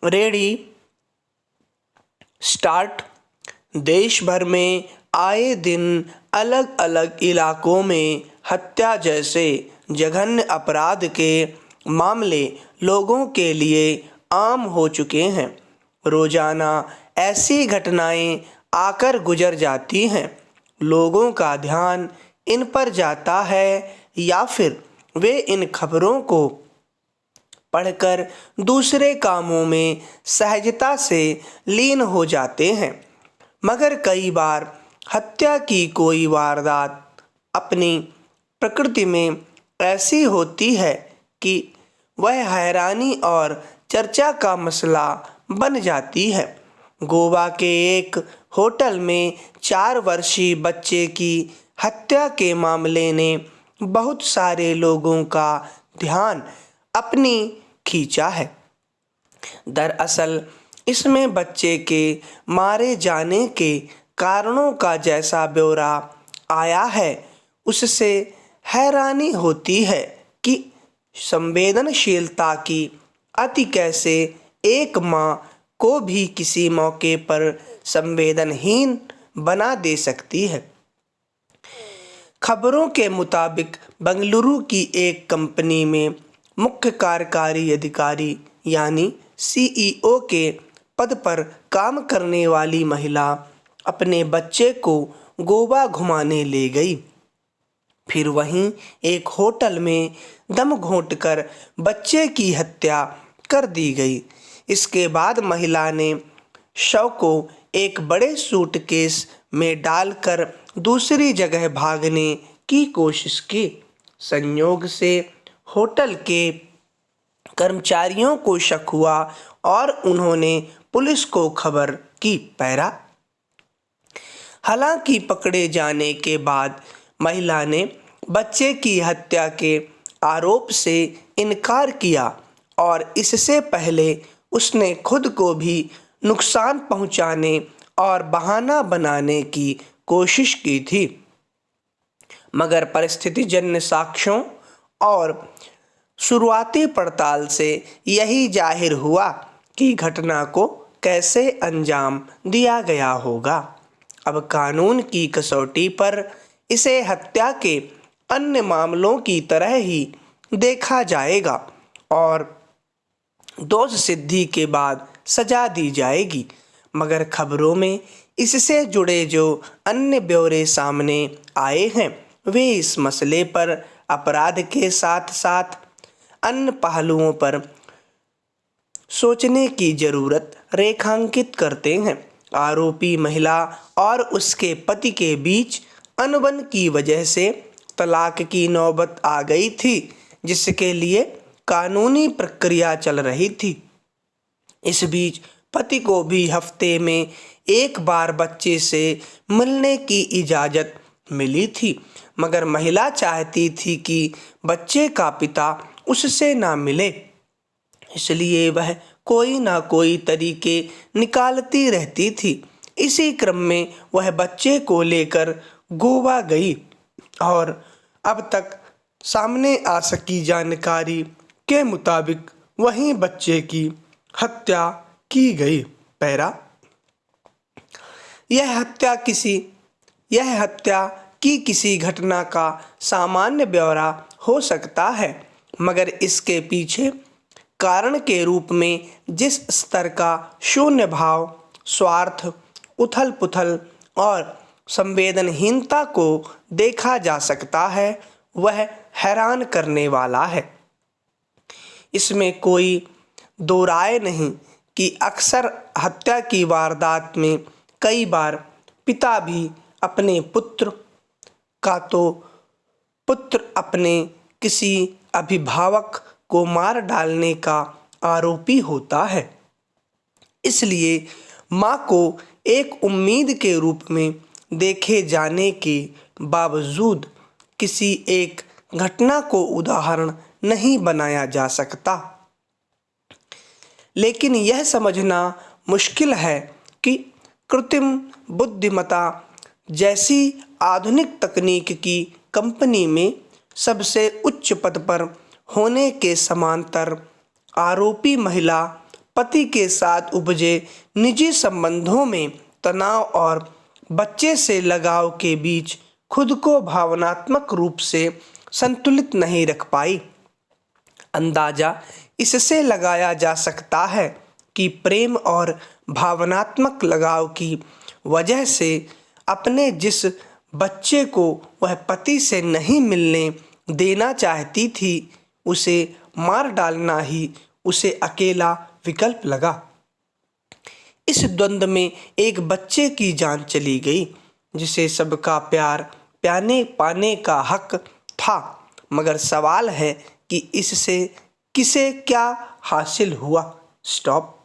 Ready start. देश भर में आए दिन अलग अलग इलाकों में हत्या जैसे जघन्य अपराध के मामले लोगों के लिए आम हो चुके हैं। रोजाना ऐसी घटनाएं आकर गुजर जाती हैं। लोगों का ध्यान इन पर जाता है या फिर वे इन खबरों को पढ़कर दूसरे कामों में सहजता से लीन हो जाते हैं। मगर कई बार हत्या की कोई वारदात अपनी प्रकृति में ऐसी होती है कि वह हैरानी और चर्चा का मसला बन जाती है। गोवा के एक होटल में 4 वर्षीय बच्चे की हत्या के मामले ने बहुत सारे लोगों का ध्यान अपनी खींचा है। दरअसल इसमें बच्चे के मारे जाने के कारणों का जैसा ब्यौरा आया है, उससे हैरानी होती है कि संवेदनशीलता की अति कैसे एक माँ को भी किसी मौके पर संवेदनहीन बना दे सकती है। खबरों के मुताबिक बेंगलुरु की एक कंपनी में मुख्य कार्यकारी अधिकारी यानी सीईओ के पद पर काम करने वाली महिला अपने बच्चे को गोवा घुमाने ले गई। फिर वहीं एक होटल में दम घोंटकर बच्चे की हत्या कर दी गई। इसके बाद महिला ने शव को एक बड़े सूटकेस में डालकर दूसरी जगह भागने की कोशिश की। संयोग से होटल के कर्मचारियों को शक हुआ और उन्होंने पुलिस को खबर की। पैरा हालांकि पकड़े जाने के बाद महिला ने बच्चे की हत्या के आरोप से इनकार किया और इससे पहले उसने खुद को भी नुकसान पहुंचाने और बहाना बनाने की कोशिश की थी। मगर परिस्थितिजन्य साक्ष्यों और शुरुआती पड़ताल से यही जाहिर हुआ कि घटना को कैसे अंजाम दिया गया होगा। अब कानून की कसौटी पर इसे हत्या के अन्य मामलों की तरह ही देखा जाएगा और दोष सिद्धि के बाद सजा दी जाएगी। मगर खबरों में इससे जुड़े जो अन्य ब्यौरे सामने आए हैं, वे इस मसले पर अपराध के साथ साथ अन्य पहलुओं पर सोचने की जरूरत रेखांकित करते हैं। आरोपी महिला और उसके पति के बीच अनबन की वजह से तलाक की नौबत आ गई थी, जिसके लिए कानूनी प्रक्रिया चल रही थी। इस बीच पति को भी हफ्ते में एक बार बच्चे से मिलने की इजाज़त मिली थी, मगर महिला चाहती थी कि बच्चे का पिता उससे ना मिले, इसलिए वह कोई ना कोई तरीके निकालती रहती थी। इसी क्रम में वह बच्चे को लेकर गोवा गई और अब तक सामने आ सकी जानकारी के मुताबिक वहीं बच्चे की हत्या की गई। पैरा यह हत्या की किसी घटना का सामान्य ब्यौरा हो सकता है, मगर इसके पीछे कारण के रूप में जिस स्तर का शून्य भाव, स्वार्थ, उथल पुथल और संवेदनहीनता को देखा जा सकता है, वह हैरान करने वाला है। इसमें कोई दो राय नहीं कि अक्सर हत्या की वारदात में कई बार पिता भी अपने पुत्र अपने किसी अभिभावक को मार डालने का आरोपी होता है। इसलिए माँ को एक उम्मीद के रूप में देखे जाने के बावजूद किसी एक घटना को उदाहरण नहीं बनाया जा सकता। लेकिन यह समझना मुश्किल है कि कृत्रिम बुद्धिमत्ता जैसी आधुनिक तकनीक की कंपनी में सबसे उच्च पद पर होने के समांतर आरोपी महिला पति के साथ उपजे निजी संबंधों में तनाव और बच्चे से लगाव के बीच खुद को भावनात्मक रूप से संतुलित नहीं रख पाई। अंदाजा इससे लगाया जा सकता है कि प्रेम और भावनात्मक लगाव की वजह से अपने जिस बच्चे को वह पति से नहीं मिलने देना चाहती थी, उसे मार डालना ही उसे अकेला विकल्प लगा। इस द्वंद्व में एक बच्चे की जान चली गई जिसे सबका प्यार पाने का हक था, मगर सवाल है कि इससे किसे क्या हासिल हुआ। स्टॉप।